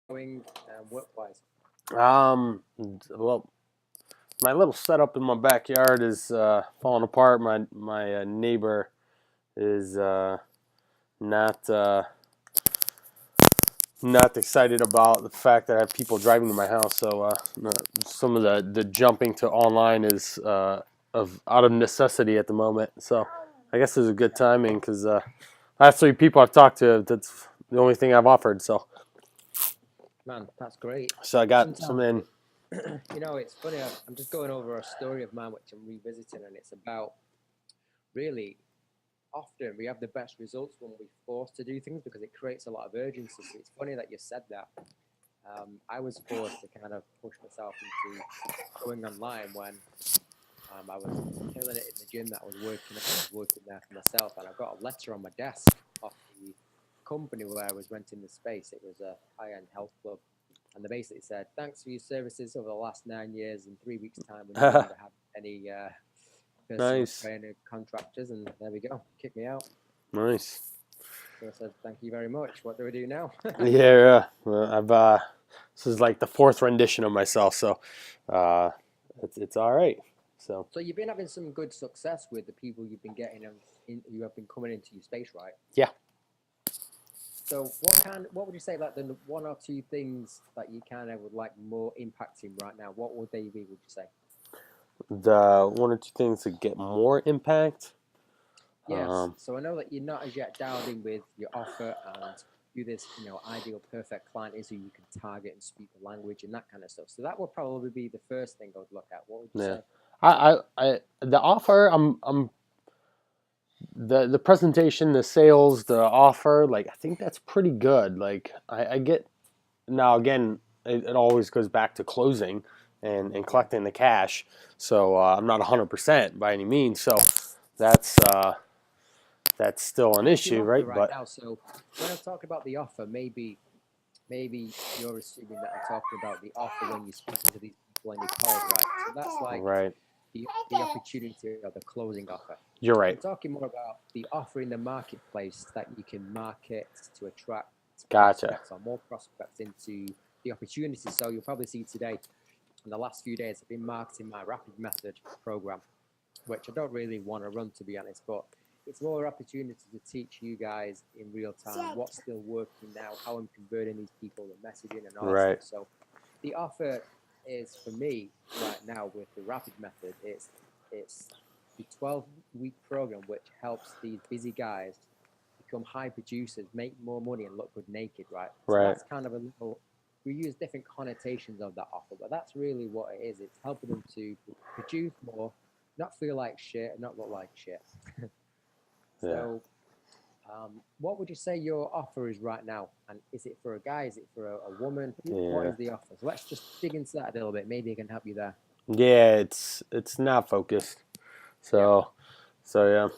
going work-wise? Well, my little setup in my backyard is falling apart. My neighbor is not not excited about the fact that I have people driving to my house. So some of the jumping to online is of out of necessity at the moment. So I guess it's a good timing because last 3 people I've talked to, that's the only thing I've offered. Man, that's great. So I got some Sometimes, in. it's funny. I'm just going over a story of mine which I'm revisiting, and it's about really often we have the best results when we're forced to do things because it creates a lot of urgency. So it's funny that you said that. I was forced to kind of push myself into going online when I was killing it in the gym that I was working there for myself, and I got a letter on my desk off the company where I was renting the space. It was a high-end health club, and they basically said, "Thanks for your services over the last 9 years. In 3 weeks' time, we no longer have any personal Nice, trainer contractors." And there we go, kick me out. nice. So I said, "Thank you very much. What do we do now?" Yeah, I've this is like the fourth rendition of myself, so uh, it's all right. So So you've been having some good success with the people you've been getting you have been coming into your space, right? yeah, So what would you say like the one or two things that you kind of would like more impacting right now? What would they be, would you say? the one or two things to get more impact. Yes. Um, So I know that you're not as yet dialed in with your offer and who this, ideal perfect client is who you can target and speak the language and that kind of stuff. So that would probably be the first thing I would look at. What would you yeah, say? the offer. I'm the presentation, the sales, the offer. Like I think that's pretty good. Like I get now again. It always goes back to closing and Yeah. collecting the cash. So I'm not 100% by any means. So that's uh, that's still an What's your issue, offer right? right But now? So when I talk about the offer, maybe you're assuming that I'm talking about the offer when you're speaking to these people on your calls, right? So that's like right, the opportunity or the closing offer. you're I'm right. talking more about the offer in the marketplace that you can market to attract Gotcha. prospects or more prospects into the opportunity. So you'll probably see today, in the last few days, I've been marketing my rapid method program, which I don't really want to run to be honest, but it's more opportunity to teach you guys in real time what's still working now, how I'm converting these people, the messaging and all that stuff. Right, So the offer is for me right now with the rapid method, it's the 12-week program which helps these busy guys become high producers, make more money and look good naked, right? So right. that's kind of a little we use different connotations of that offer, but that's really what it is. It's helping them to produce more, not feel like shit, and not look like shit. Yeah, So what would you say your offer is right now? And is it for a guy? Is it for a woman? What yeah, is the offer? So let's just dig into that a little bit. Maybe I can help you there. yeah. It's not focused. Yeah. So so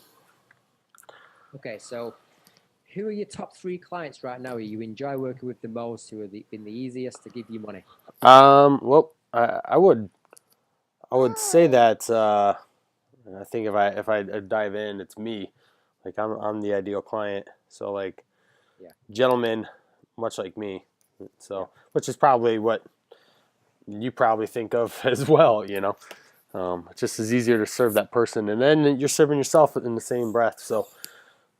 Okay. So who are your top three clients right now? Who you enjoy working with the most? Who have been the easiest to give you money? Well, I would say that I think if I dive in, it's me. Like I'm the ideal client. So like Yeah. gentlemen, much like me. Yeah. So which is probably what you probably think of as well. It's just as easier to serve that person, and then you're serving yourself in the same breath. So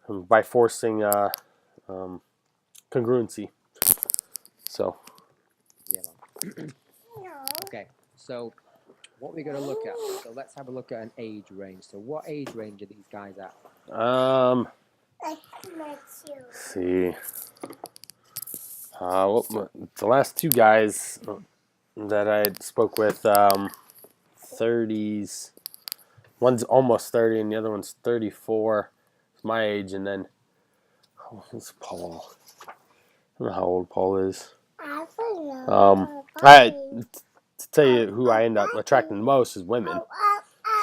by forcing um, congruency. So Yeah, man. Okay. So what we're going to look at. So let's have a look at an age range. So what age range are these guys at? let's see. Well, the last two guys that I spoke with, 30s. One's almost 30, and the other one's 34. It's my age, and then who's Paul? I don't know how old Paul is. I to tell you who I end up attracting the most is women.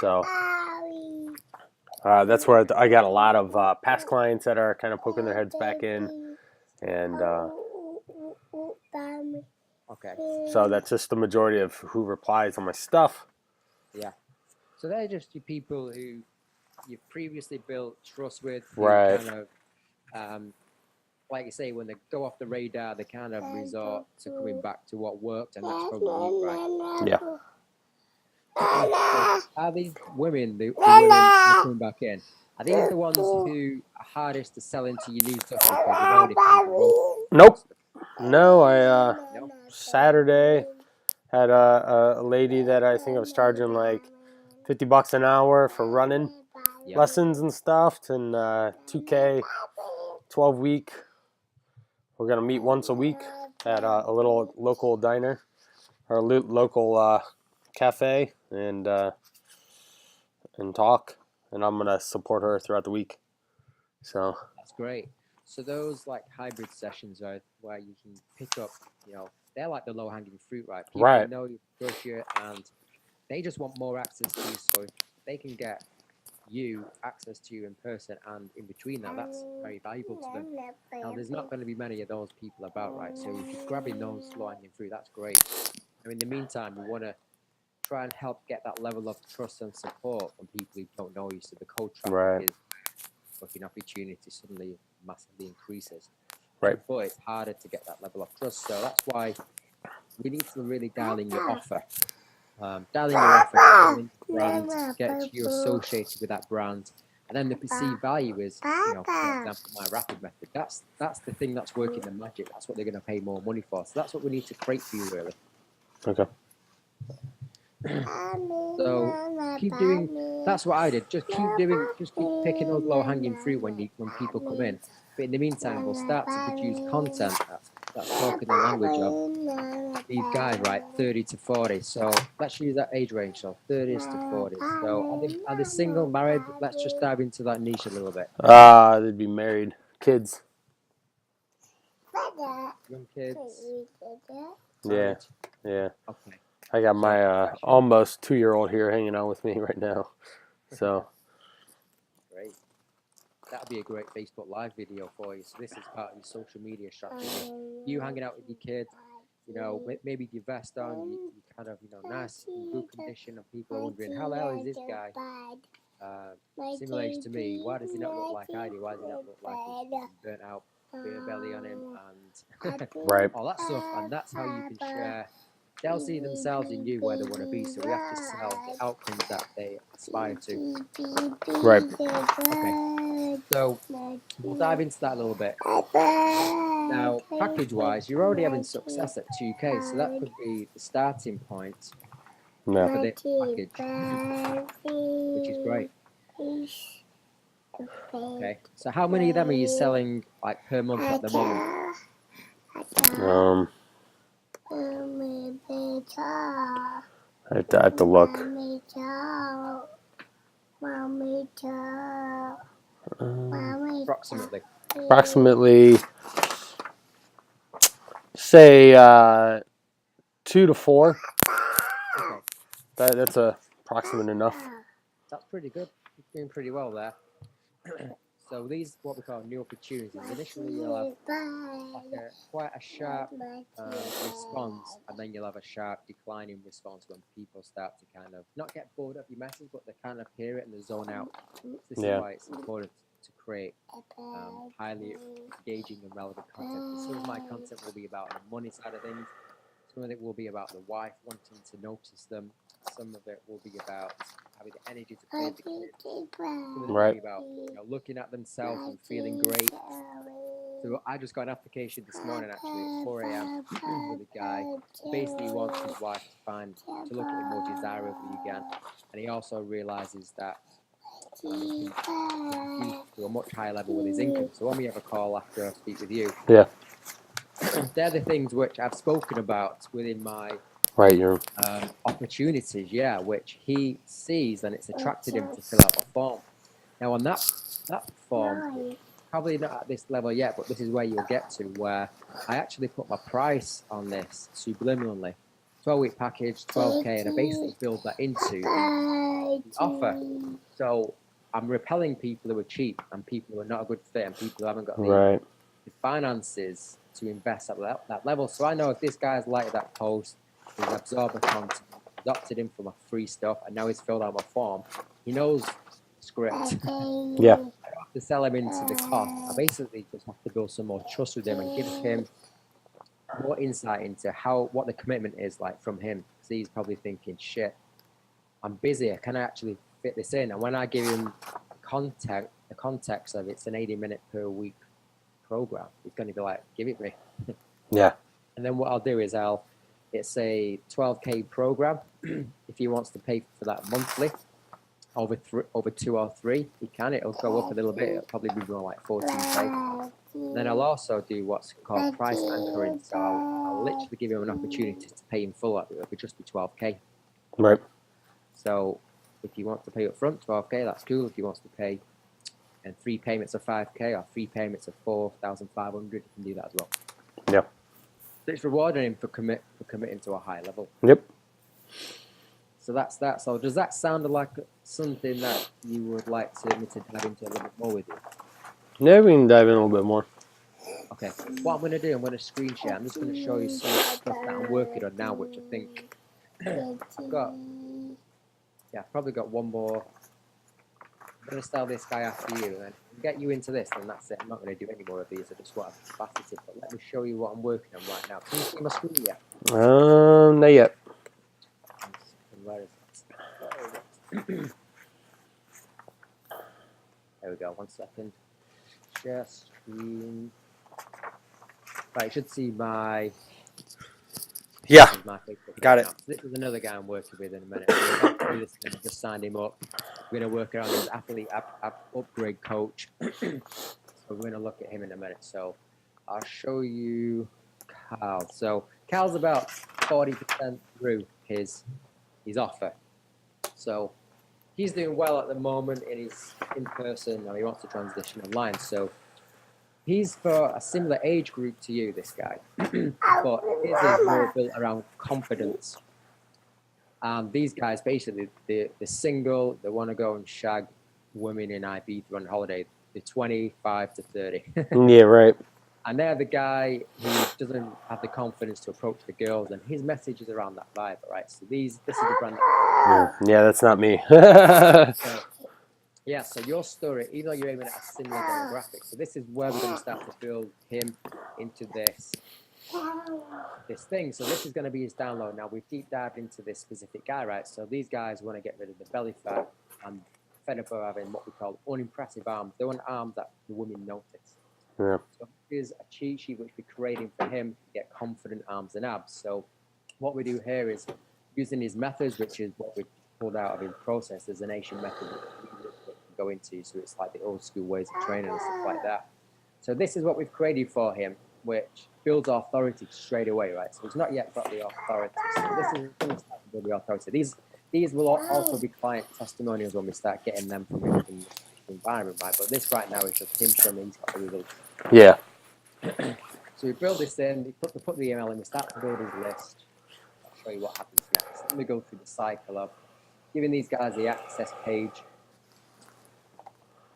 So that's where I got a lot of past clients that are kind of poking their heads back in, and Okay. so that's just the majority of who replies on my stuff. Yeah. So they're just your people who you've previously built trust with, who Right. kind of um, like you say, when they go off the radar, they kind of resort to coming back to what worked, and that's probably you, right? Yeah. So are these women, the women who are coming back in, are these the ones who are hardest to sell into your new stuff because you've already paid the road? Nope. No, I No? Saturday had a lady that I think I was charging like $50 an hour for running Yeah. lessons and stuff, and 2K, 12-week. We're gonna meet once a week at a little local diner or local cafe and talk, and I'm gonna support her throughout the week. So That's great. So those like hybrid sessions are where you can pick up, they're like the low hanging fruit, right? People right, know you, trust you, and they just want more access to you. So if they can get you access to you in person and in between that, that's very valuable to them. Now, there's not going to be many of those people about, right? So if you're grabbing those low hanging fruit, that's great. Now, in the meantime, we want to try and help get that level of trust and support from people who don't know you. So the cold traffic Right. is booking opportunity suddenly massively increases. Right. But it's harder to get that level of trust. So that's why we need to really dial in your offer. Dial in your offer, brand, get you associated with that brand. And then the perceived value is, for example, my rapid method. That's the thing that's working the magic. That's what they're going to pay more money for. So that's what we need to create for you, really. Okay. So keep doing. That's what I did. Just keep doing. Just keep picking those low hanging fruit when people come in. But in the meantime, we'll start to produce content that's talking the language of these guys, right? 30 to 40. So let's use that age range. So 30s to 40s. So are they single, married? Let's just dive into that niche a little bit. They'd be married, kids. Young kids. Yeah. Yeah. Okay. I got my almost 2-year-old here hanging out with me right now. So great. That'd be a great Facebook Live video for you. So this is part of your social media strategy. You hanging out with your kids, maybe your vest on, you kind of, nice, in good condition, and people are wondering, how the hell is this guy similar age to me? Why does he not look like I do? Why does he not look like he's burnt out, beer belly on him, and right. all that stuff? And that's how you can share. They'll see themselves in you where they want to be. So we have to sell the outcomes that they aspire to. Right. Okay. So we'll dive into that a little bit. Now, package-wise, you're already having success at 2K, so that could be the starting point for this package, which is great. Okay. So how many of them are you selling like per month at the moment? I have to look. Approximately, say 2 to 4. Okay. That's approximate enough. That's pretty good. You're doing pretty well there. So these what we call new opportunities. Initially, you'll have quite a sharp response, and then you'll have a sharp declining response when people start to kind of not get bored of your message, but they kind of hear it and they zone out. This is why it's important to create highly engaging and relevant content. Some of my content will be about the money side of things. Some of it will be about the wife wanting to notice them. Some of it will be about having the energy to play the kids. Some of it will be about looking at themselves and feeling great. So I just got an application this morning actually at 4 a.m. with a guy. Basically, he wants his wife to look at him more desirably again, and he also realizes that he can to a much higher level with his income. So when we have a call after I speak with you, they're the things which I've spoken about within my opportunities, which he sees, and it's attracted him to fill out a form. Now, on that form, probably not at this level yet, but this is where you'll get to, where I actually put my price on this subliminally. 12-week package, 12K, and I basically build that into the offer. So I'm repelling people who are cheap and people who are not a good fit and people who haven't got the finances to invest at that level. So I know if this guy's liked that post, he's absorbed the content, he's opted in for my free stuff, and now he's filled out my form, he knows script. I don't have to sell him into the cost, I basically just have to build some more trust with him and give him more insight into what the commitment is like from him. Because he's probably thinking, shit, I'm busy. Can I actually fit this in? And when I give him the context of it's an 80-minute per week program, he's going to be like, give it me. Yeah. And then what I'll do is it's a 12K program. If he wants to pay for that monthly, over 2 or 3, he can. It'll go up a little bit. It'll probably be more like 14K. Then I'll also do what's called price anchoring. So I'll literally give him an opportunity to pay in full. It'll just be 12K. Right. So if he wants to pay up front, 12K, that's cool. If he wants to pay in 3 payments of 5K or 3 payments of 4,500, you can do that as well. Yeah. So it's rewarding him for committing to a high level. Yep. So that's that. So does that sound like something that you would like me to dive into a little bit more with you? Yeah, we can dive in a little bit more. Okay. What I'm going to do, I'm going to screen share. I'm just going to show you some stuff that I'm working on now, which I think I've probably got one more. I'm going to sell this guy after you, and then get you into this, and that's it. I'm not going to do any more of these. I just want to facet it, but let me show you what I'm working on right now. Can you see my screen yet? Not yet. Where is it? There we go. 1 second. Share screen. Right, you should see my. Yeah. My Facebook Got it. So this is another guy I'm working with in a minute. So I just signed him up. We're going to work around his athlete upgrade coach. So we're going to look at him in a minute. So I'll show you Carl. So Carl's about 40% through his offer. So he's doing well at the moment in his in-person. Now he wants to transition online. So he's for a similar age group to you, this guy, but his is more built around confidence. These guys, basically, they're single. They want to go and shag women in Ibiza on holiday. They're 25 to 30. Yeah, right. And they're the guy who doesn't have the confidence to approach the girls, and his message is around that vibe, right? So this is the brand. Yeah, that's not me. Yeah, so your story, even though you're aiming at a similar demographic, so this is where we're going to start to build him into this thing. So this is going to be his download. Now, we've deep dived into this specific guy, right? So these guys want to get rid of the belly fat and fed up of having what we call unimpressive arms. They want arms that the women notice. Yeah. So here's a cheat sheet which we're creating for him to get confident arms and abs. So what we do here is using his methods, which is what we pulled out of his process. There's an Asian method that go into, so it's like the old school ways of training and stuff like that. So this is what we've created for him, which builds authority straight away, right? So he's not yet got the authority. So this is going to start to build the authority. These will also be client testimonials when we start getting them from the environment, right? But this right now is just him showing he's got the results. Yeah. So we build this in, we put the email in, we start to build his list. I'll show you what happens next. Let me go through the cycle of giving these guys the access page.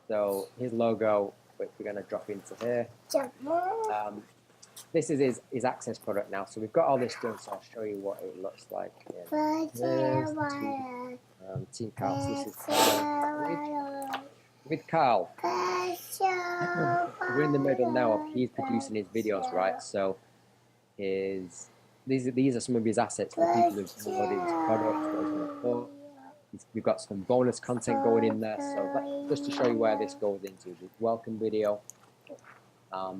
So his logo, which we're going to drop into here. This is his access product now. So we've got all this done, so I'll show you what it looks like. Team Carl. So this is with Carl. We're in the middle now of he's producing his videos, right? So these are some of his assets for people who've downloaded his product. We've got some bonus content going in there. So just to show you where this goes into, the welcome video.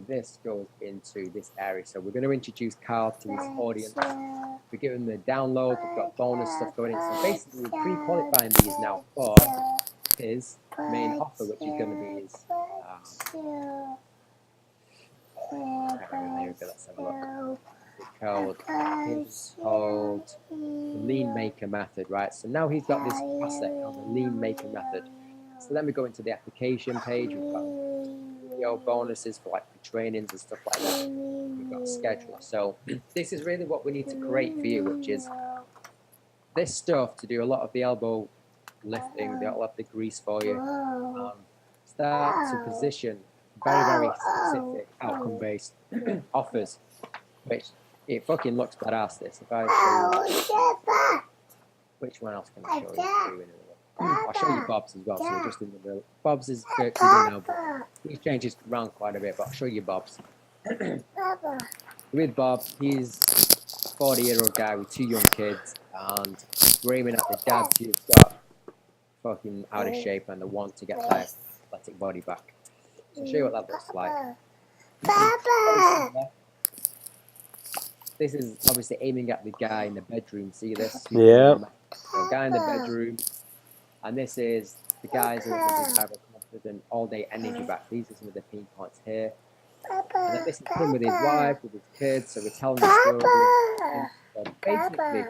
This goes into this area. So we're going to introduce Carl to his audience. We give him the download. We've got bonus stuff going in. So basically, we're pre-qualifying these now for his main offer, which is going to be his. Let's have a look. It's called the Lean Maker Method, right? So now he's got this asset called the Lean Maker Method. So then we go into the application page. We've got video bonuses for like the trainings and stuff like that. We've got a schedule. So this is really what we need to create for you, which is this stuff to do a lot of the elbow lifting, a lot of the grease for you. Start to position very, very specific outcome-based offers, which it fucking looks badass. This. If I show you, which one else can I show you? I'll show you Bob's as well. So we're just in the middle. Bob's is good now, but he's changed his around quite a bit. But I'll show you Bob's. With Bob, he's a 40-year-old guy with 2 young kids, and we're aiming at the dads who've got fucking out of shape and the want to get their athletic body back. So I'll show you what that looks like. This is obviously aiming at the guy in the bedroom. See this? Yeah. So guy in the bedroom, and this is the guys who have a confident all-day energy back. These are some of the pain points here. And then this is him with his wife, with his kids. So we're telling the story. So basically,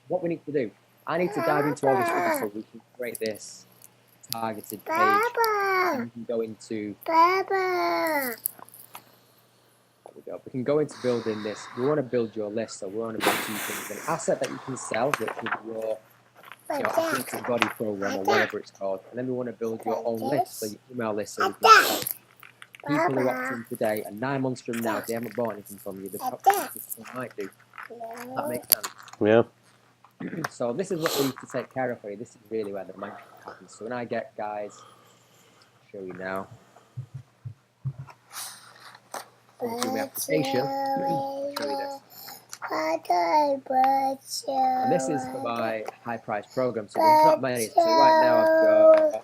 what we need to do, I need to dive into all this stuff so we can create this targeted page. And we can go into. There we go. We can go into building this. We want to build your list, so we want to build 2 things: an asset that you can sell, which is your athletic body program or whatever it's called, and then we want to build your own list, so your email list, so you can sell. People who opt in today, and 9 months from now, if they haven't bought anything from you, the system might do. That makes sense. Yeah. So this is what we need to take care of for you. This is really where the magic happens. So when I get guys, I'll show you now. Do my application. I'll show you this. And this is for my high price program. So there's not many. So right now I've got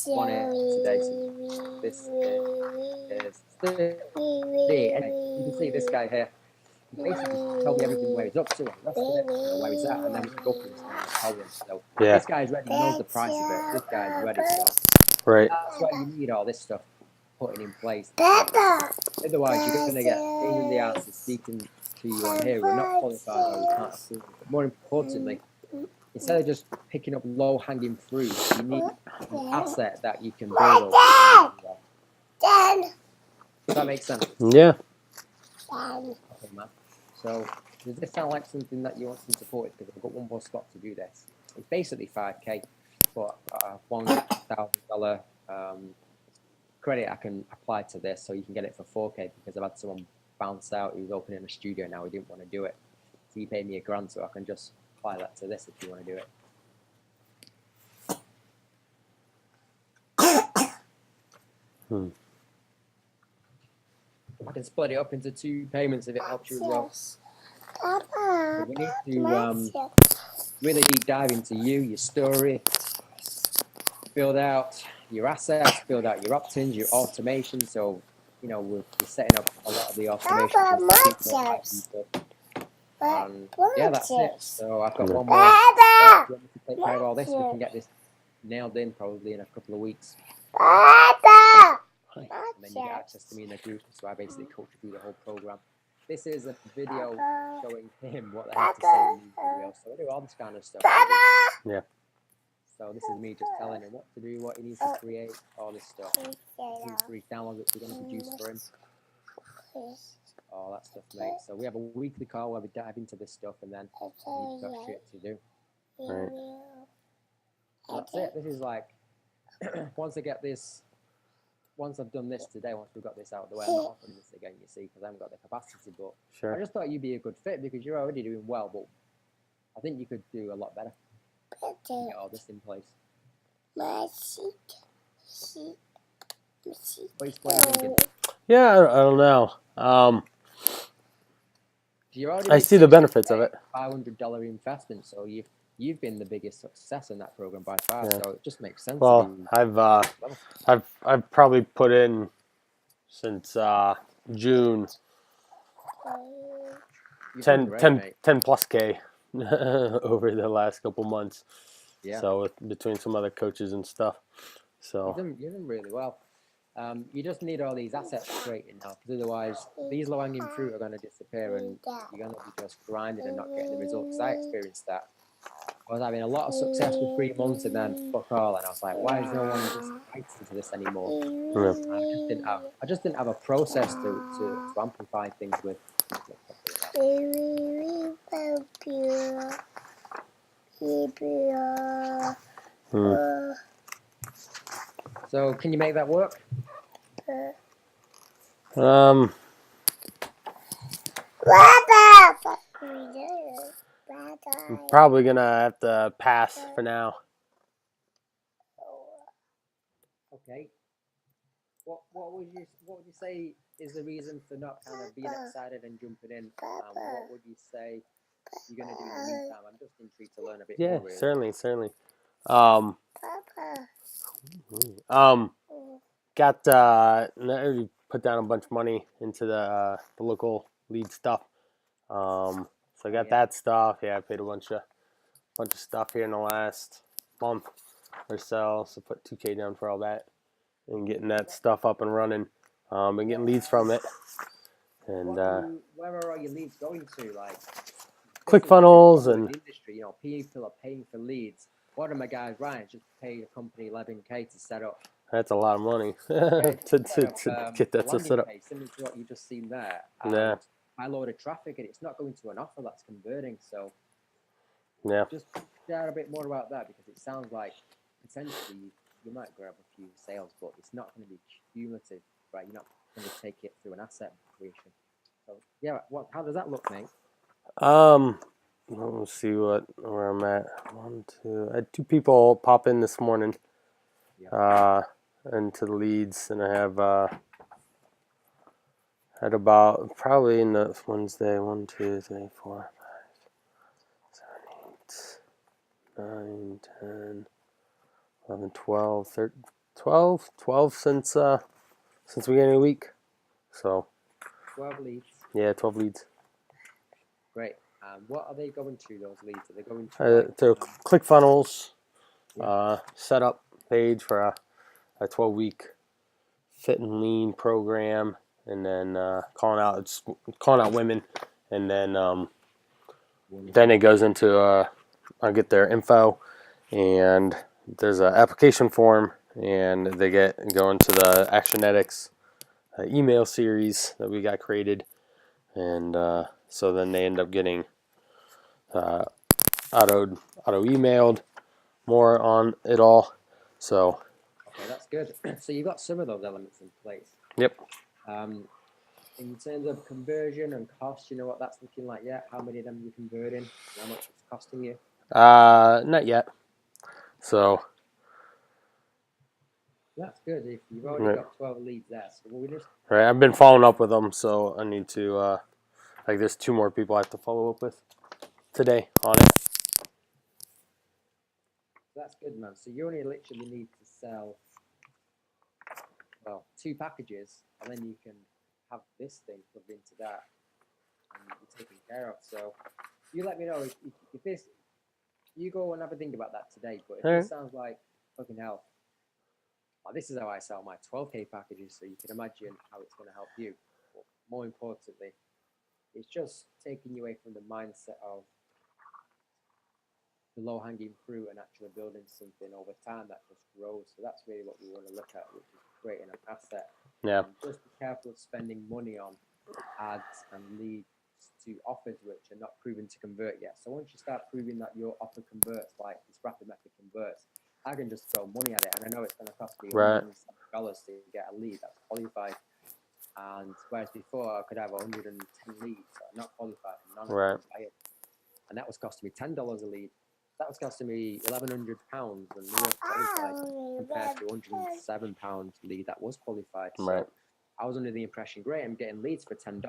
one here today. So this is you can see this guy here. He basically told me everything where he's up to, where he's at, and then we can go through this and tell him. So this guy's ready, he knows the price of it. This guy's ready. So Right. that's why you need all this stuff putting in place. Otherwise, you're going to get pain in the ass speaking to you on here. We're not qualified or we can't afford it. But more importantly, instead of just picking up low-hanging fruit, you need an asset that you can build up. Does that make sense? Yeah. Okay, man. So, does this sound like something that you want some support with? Because I've got one more spot to do this. It's basically 5K, but $1,000 credit I can apply to this, so you can get it for 4K, because I've had someone bounce out who's opening a studio now. He didn't want to do it, so he paid me $1,000, so I can just apply that to this if you want to do it. I can split it up into 2 payments if it helps you as well. So we need to really deep dive into you, your story, build out your assets, build out your opt-ins, your automation. So, you know, we're setting up a lot of the automation. And yeah, that's it. So I've got one more. If you want me to take care of all this, we can get this nailed in probably in a couple of weeks. And then you get access to me in the group. So I basically coach you through the whole program. This is a video showing him what they have to say in these videos. So I do all this kind of stuff. Yeah. So this is me just telling him what to do, what he needs to create, all this stuff. Free download which we're going to produce for him. All that stuff, mate. So we have a weekly call where we dive into this stuff, and then you've got shit to do. Right. So that's it. This is like, once I get this, once I've done this today, once we've got this out of the way, I'm not offering this again, you see, because I haven't got the capacity. But Sure. I just thought you'd be a good fit because you're already doing well, but I think you could do a lot better. Get all this in place. What are you thinking? Yeah, I don't know. You're already I see the benefits of it. $500 investment, so you've been the biggest success in that program by far. So it just makes sense. Well, I've probably put in since June 10 plus K over the last couple months. Yeah. So between some other coaches and stuff. So you're doing really well. You just need all these assets straightened now, because otherwise these low-hanging fruit are going to disappear, and you're going to be just grinding and not getting the results. I experienced that. I was having a lot of success for 3 months, and then fuck all, and I was like, why is no one just fighting to this anymore? yeah. I just didn't have a process to amplify things with. So can you make that work? I'm probably gonna have to pass for now. Okay. What would you say is the reason for not kind of being excited and jumping in? What would you say you're gonna do in the meantime? I'm just intrigued to learn a bit Yeah, more. Really. certainly. Um, um, got I already put down a bunch of money into the local lead stuff. So I got that stuff. Yeah, I paid a bunch of stuff here in the last month or so. So put $2K down for all that and getting that stuff up and running. And getting leads from it. And where are all your leads going to? Like, ClickFunnels and the industry. You know, people are paying for leads. One of my guys, Ryan, just paid a company 11K to set up. That's a lot of money to get that to set up. Similar to what you just seen there. Yeah. High load of traffic, and it's not going to an offer that's converting. So, yeah. Just share a bit more about that, because it sounds like potentially you might grab a few sales, but it's not going to be cumulative, right? You're not going to take it through an asset creation. So yeah, how does that look, mate? Let's see where I'm at. I had 2 people pop in this morning. Yeah. Into the leads, and I have had about probably in the Wednesday 1, 2, 3, 4, 5, 7, 8, 9, 10, 11, 12, 13, 12 since the beginning of the week. So 12 leads. Yeah, 12 leads. Great. What are they going to, those leads? Are they going to to ClickFunnels setup page for a 12-week fit and lean program, and then calling out women, and then it goes into I get their info, and there's an application form, and they go into the Actionetics email series that we got created, and so then they end up getting auto emailed more on it all. So okay, that's good. So you've got some of those elements in place. Yep. In terms of conversion and cost, you know what that's looking like yet? How many of them you're converting? How much it's costing you? Not yet. So that's good. If you've already got 12 leads there, so we just right. I've been following up with them, so I need to there's 2 more people I have to follow up with today on it. That's good, man. So you only literally need to sell 2 packages, and then you can have this thing plugged into that, and you're taken care of. So you let me know if this. You go and have a think about that today. But if this sounds like fucking hell, this is how I sell my 12K packages, so you can imagine how it's going to help you. But more importantly, it's just taking you away from the mindset of the low-hanging fruit and actually building something over time that just grows. So that's really what we want to look at, which is creating an asset. Yeah. And just be careful of spending money on ads and leads to offers which are not proven to convert yet. So once you start proving that your offer converts, like this rapid method converts, I can just throw money at it, and I know it's going to cost me $107 to get a lead that's qualified. And whereas before I could have 110 leads that are not qualified, and none of them expired, and that was costing me $10 a lead. That was costing me £1,100, and we weren't qualified, compared to £107 lead that was qualified. So I was under the impression, great, I'm getting leads for $10.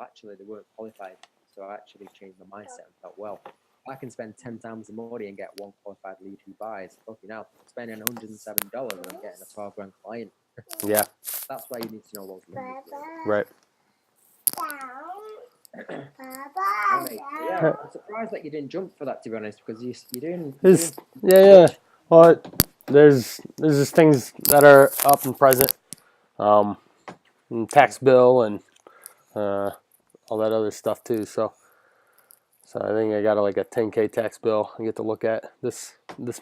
Actually, they weren't qualified. So I actually changed my mindset and felt, well, I can spend 10 times the money and get one qualified lead who buys. Fucking hell, I'm spending $107 and I'm getting a 12 grand client. Yeah. That's why you need to know those numbers. Right. Yeah, I'm surprised that you didn't jump for that, to be honest, because you're doing yeah. Well, there's just things that are up and present, and tax bill and all that other stuff too. So I think I got like a 10K tax bill I get to look at this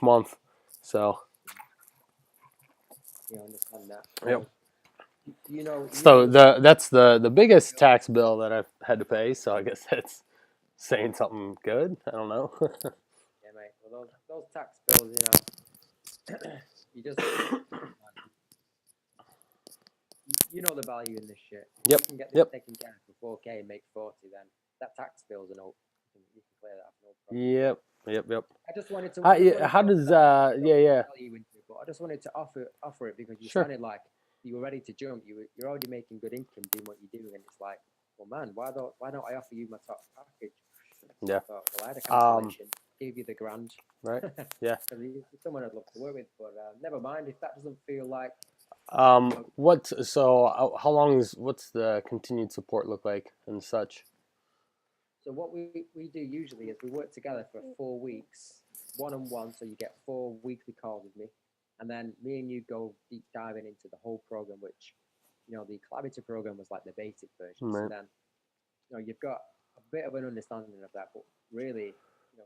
month. So I understand that. Yep. So that's the biggest tax bill that I've had to pay. So I guess that's saying something good. I don't know. Yeah, mate. Well, those tax bills, you just you know the value in this shit. Yep. You can get this taken care of for 4K and make 40, then that tax bill's you can clear that for no Yep. I just wanted to. How, I just yeah, wanted how to offer does that. I don't yeah. tell you into it, but I just wanted to offer it because you Sure. sounded like you were ready to jump. You're already making good income doing what you're doing, and it's like, well, man, why don't I offer you my top package? So I Yeah. thought, well, I had a Um. cancellation, gave you the grand, Right. because Yeah. he's someone I'd love to work with. But never mind if that doesn't feel like, you know. How long is what's the continued support look like and such? So what we do usually is we work together for 4 weeks, one on one. So you get 4 weekly calls with me, and then me and you go deep diving into the whole program. Which, the collaborative program was like the basic version. So Right. then, you've got a bit of an understanding of that, but really,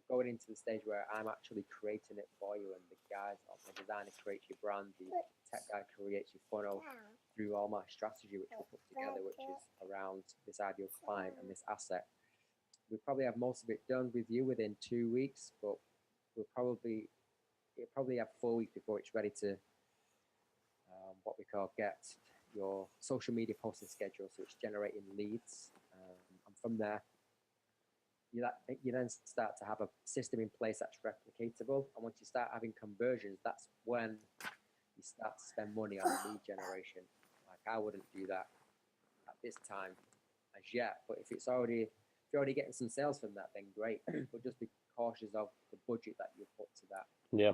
going into the stage where I'm actually creating it for you, and the guys, the designer creates your brand, the tech guy creates your funnel through all my strategy, which we put together, which is around this ideal client and this asset. We probably have most of it done with you within 2 weeks, but it'll probably have 4 weeks before it's ready to what we call get your social media posting schedule, so it's generating leads, and from there you then start to have a system in place that's replicatable, and once you start having conversions, that's when you start to spend money on lead generation. Like, I wouldn't do that at this time as yet, but if you're already getting some sales from that, then great. But just be cautious of the budget that you put to that. Yeah.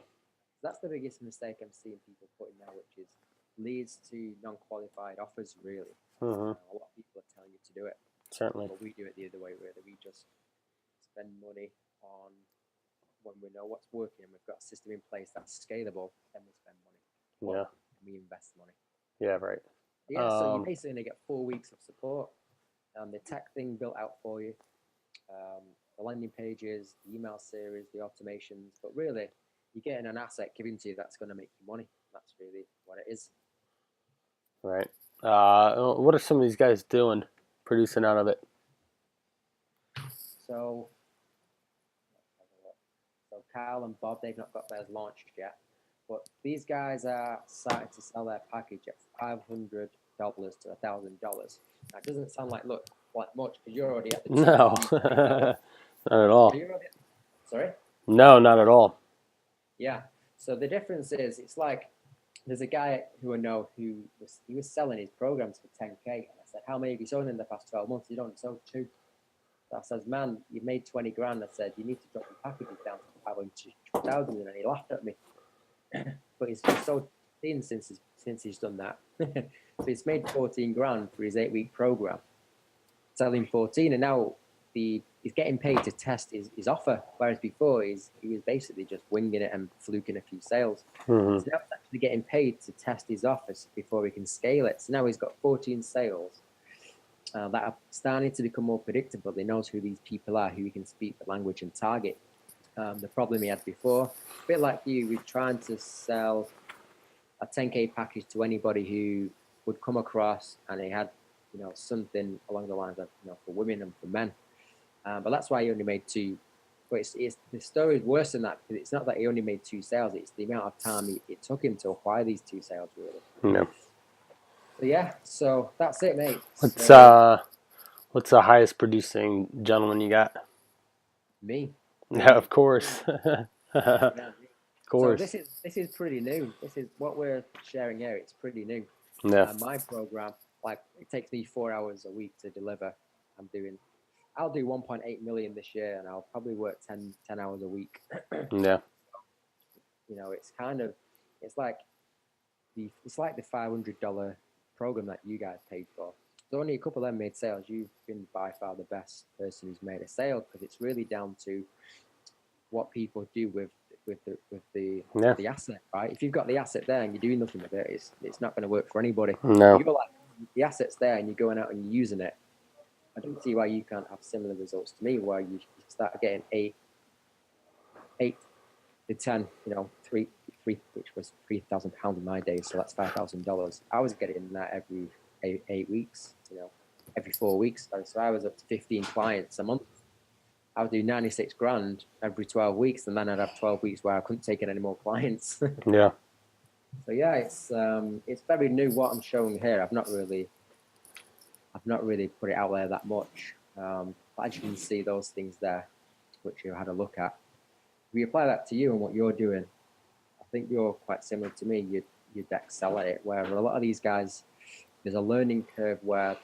That's the biggest mistake I'm seeing people putting now, which is leads to non-qualified offers. Really, a lot of people are telling you to do it, Certainly. but we do it the other way. Really, we just spend money on when we know what's working and we've got a system in place that's scalable. Then we spend money. Yeah. We invest money. Yeah. Right. Yeah, so you're basically going to get 4 weeks of support, the tech thing built out for you, the landing pages, the email series, the automations. But really, you're getting an asset given to you that's going to make you money. That's really what it is. Right. What are some of these guys doing, producing out of it? So, Kyle and Bob, they've not got theirs launched yet, but these guys are starting to sell their package at $500 to $1,000. That doesn't sound like much because you're already at the No, not at all. Sorry? No, not at all. Yeah. So the difference is, it's like there's a guy who I know who was selling his programs for 10K, and I said, "How many have you sold in the past 12 months?" "You don't sold two." So I says, "Man, you made 20 grand." I said, "You need to drop your packages down to 500,000," and he laughed at me. But he's sold in since he's done that. So he's made 14 grand for his 8-week program, selling 14, and now he's getting paid to test his offer, whereas before he was basically just winging it and fluking a few sales. So now he's actually getting paid to test his offers before he can scale it. So now he's got 14 sales that are starting to become more predictable. He knows who these people are, who he can speak the language and target. The problem he had before, a bit like you, we're trying to sell a 10K package to anybody who would come across and he had, something along the lines of, for women and for men. But that's why he only made two. But the story is worse than that, because it's not that he only made two sales; it's the amount of time it took him to acquire these two sales, really. Yeah. So yeah, so that's it, mate. What's the highest producing gentleman you got? Me. Yeah, of course. Of Yeah, course. So this is pretty new. This is what we're sharing here. It's pretty new. Yeah. My program, like, it takes me 4 hours a week to deliver. I'll do 1.8 million this year, and I'll probably work 10 hours a week. Yeah. It's like the $500 program that you guys paid for. So only a couple of them made sales. You've been by far the best person who's made a sale, because it's really down to what people do with the asset, right? If you've got the asset there and you're doing nothing with it, it's not going to work for anybody. No. You're like, the asset's there and you're going out and you're using it. I don't see why you can't have similar results to me, where you start getting eight to 10, three, which was £3,000 in my day, so that's $5,000. I was getting that every 8 weeks, every 4 weeks. So I was up to 15 clients a month. I would do 96 grand every 12 weeks, and then I'd have 12 weeks where I couldn't take in any more clients. Yeah. So yeah, it's very new what I'm showing here. I've not really put it out there that much. But as you can see, those things there which you had a look at. If we apply that to you and what you're doing, I think you're quite similar to me. You'd excel at it. Where a lot of these guys, there's a learning curve where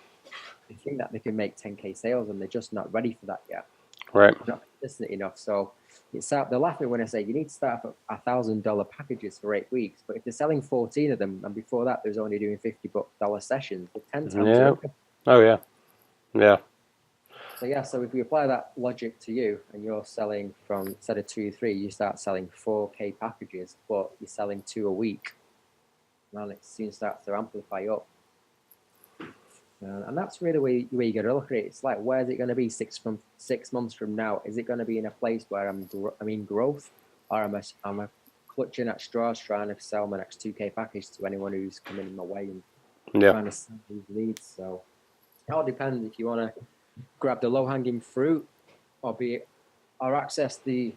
they think that they can make 10K sales and they're just not ready for that yet. Right. They're not consistent enough. So they're laughing when I say you need to start up $1,000 packages for 8 weeks. But if they're selling 14 of them, and before that, there's only doing $50 sessions, they're 10 times Yeah. richer. Oh yeah. Yeah. So yeah, so if we apply that logic to you, and you're selling from instead of 2 or 3, you start selling 4K packages, but you're selling 2 a week, well, it soon starts to amplify up. And that's really where you got to look at it. It's like, where's it going to be 6 months from now? Is it going to be in a place where I'm in growth, or am I clutching at straws trying to sell my next 2K package to anyone who's coming in my way and trying to sell these leads? So it all depends if you want to grab the low-hanging fruit or access the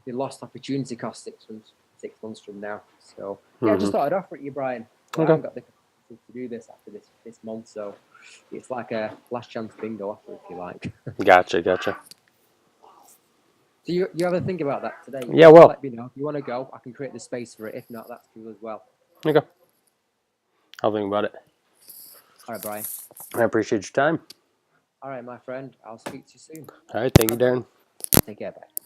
lost opportunity cost 6 months from now. So yeah, I just thought I'd offer it you, Brian. I haven't got the capacity to do this after this month, so it's like a last chance bingo offer, if you like. Gotcha. So you have a think about that today. Yeah, well. Let me know if you want to go. I can create the space for it. If not, that's cool as well. Okay. I'll think about it. All right, Brian. I appreciate your time. All right, my friend. I'll speak to you soon. All right. Thank you, Darren. Take care. Bye.